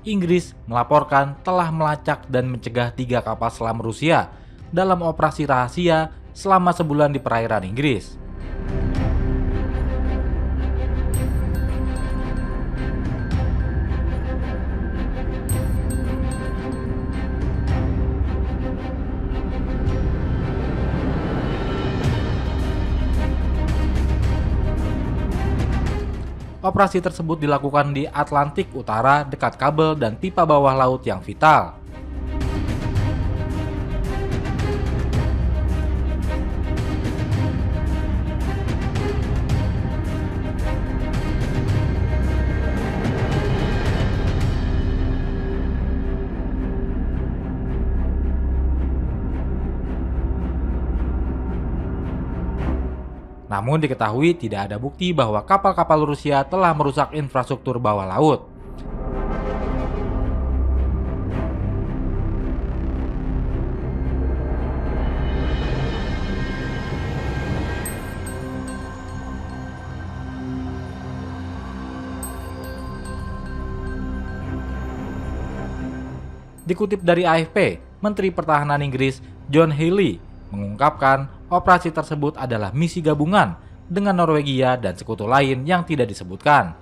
Inggris melaporkan telah melacak dan mencegah 3 kapal selam Rusia dalam operasi rahasia selama sebulan di perairan Inggris. Operasi tersebut dilakukan di Atlantik Utara dekat kabel dan pipa bawah laut yang vital. Namun diketahui tidak ada bukti bahwa kapal-kapal Rusia telah merusak infrastruktur bawah laut. Dikutip dari AFP, Menteri Pertahanan Inggris John Healey mengungkapkan operasi tersebut adalah misi gabungan dengan Norwegia dan sekutu lain yang tidak disebutkan.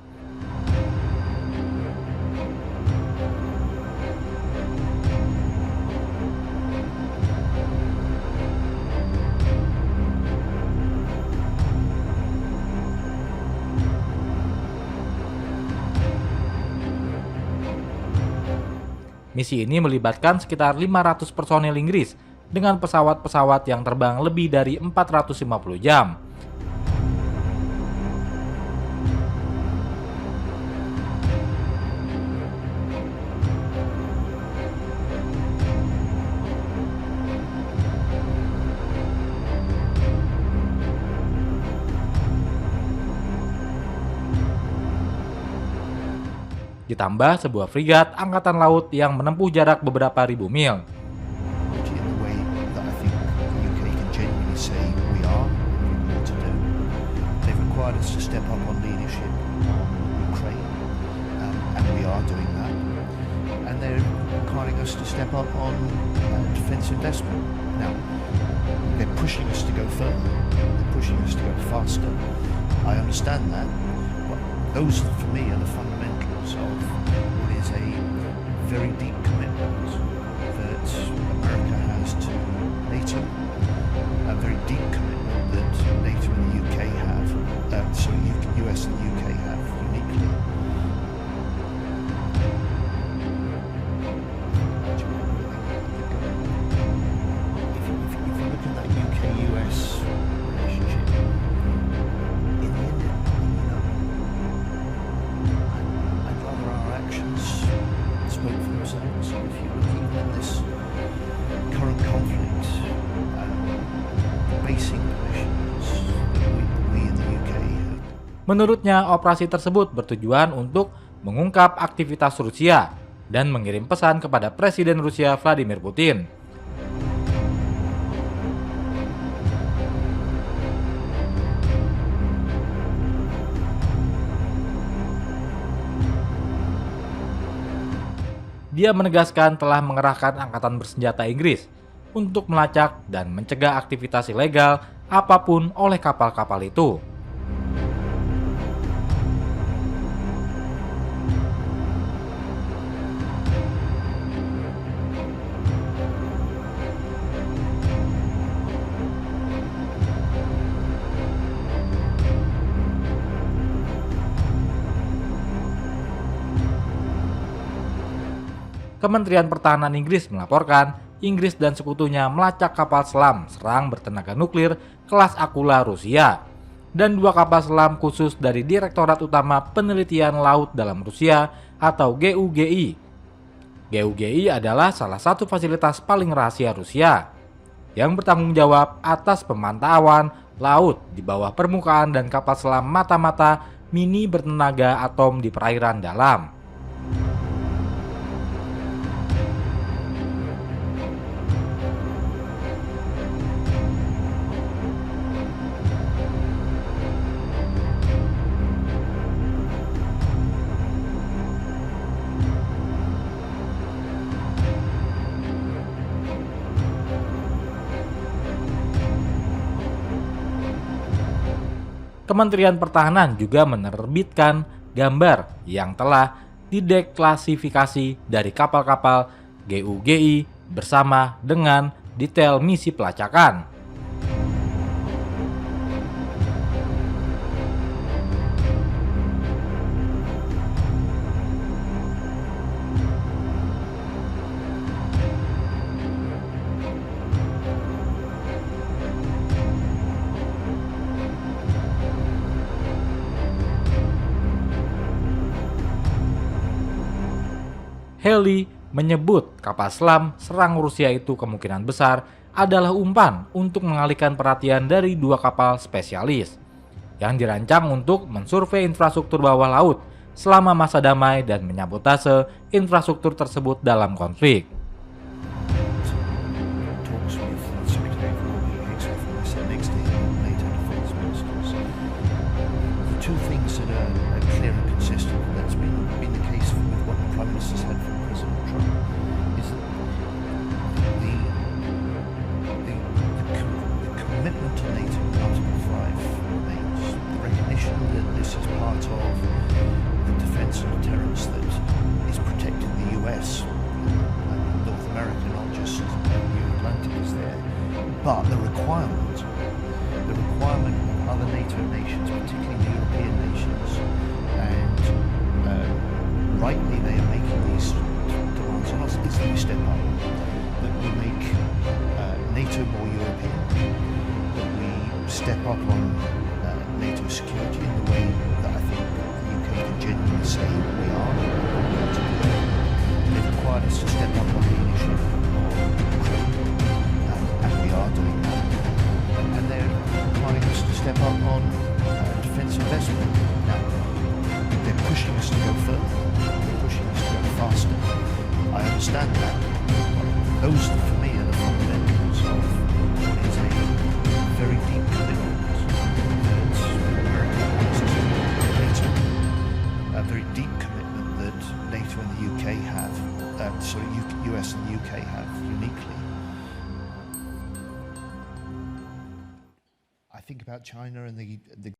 Misi ini melibatkan sekitar 500 personel Inggris dengan pesawat-pesawat yang terbang lebih dari 450 jam. Ditambah sebuah frigat angkatan laut yang menempuh jarak beberapa ribu mil. In the way that I think the UK can genuinely say we are, we've more to do. They've required us to step up on leadership on Ukraine, and we are doing that. And they're requiring us to step up on defence investment. Now, they're pushing us to go further. They're pushing us to go faster. I understand that, but those for me are the fundamentals of what is a very deep commitment that America has to NATO, a very deep commitment that NATO and the UK have, US and the UK have uniquely. If you look at that UK-US relationship, in the end, I'd rather our actions spoke for themselves. If you look even at this current conflict, the basing positions that we in the UK have. Menurutnya, operasi tersebut bertujuan untuk mengungkap aktivitas Rusia dan mengirim pesan kepada Presiden Rusia Vladimir Putin. Dia menegaskan telah mengerahkan angkatan bersenjata Inggris untuk melacak dan mencegah aktivitas ilegal apapun oleh kapal-kapal itu. Kementerian Pertahanan Inggris melaporkan Inggris dan sekutunya melacak kapal selam serang bertenaga nuklir kelas Akula Rusia dan 2 kapal selam khusus dari Direktorat Utama Penelitian Laut dalam Rusia atau GUGI. GUGI adalah salah satu fasilitas paling rahasia Rusia yang bertanggung jawab atas pemantauan laut di bawah permukaan dan kapal selam mata-mata mini bertenaga atom di perairan dalam. Kementerian Pertahanan juga menerbitkan gambar yang telah dideklasifikasi dari kapal-kapal GUGI bersama dengan detail misi pelacakan. Heli menyebut kapal selam serang Rusia itu kemungkinan besar adalah umpan untuk mengalihkan perhatian dari dua kapal spesialis yang dirancang untuk mensurvei infrastruktur bawah laut selama masa damai dan menyabotase infrastruktur tersebut dalam konflik. Talks with Secretary of War Pete Hegseth, and I sat next to him, NATO defence ministers. The two things that are clear and consistent, and that's been the case with what the Prime Minister's had from President Trump, is that the commitment to NATO in Article 5 remains. The recognition that this is part of the defence and deterrence that is protecting the US and North America, not just the Atlantic is there, but the requirement of other NATO nations, particularly the European nations, and rightly they are making these demands on us, is that we step up, that we make NATO more European, that we step up on NATO security in the way that I think the UK can genuinely say we are. They've required us to step up on the issue of Ukraine, and we are doing that. And they're requiring us to step up on defence investment. Now, they're pushing us to go further, they're pushing us to go faster. I understand that. Those, for me, are the fundamentals of what is a very deep commitment that America wants to NATO. A very deep commitment that NATO and the UK have, US and the UK have uniquely. I think about China and the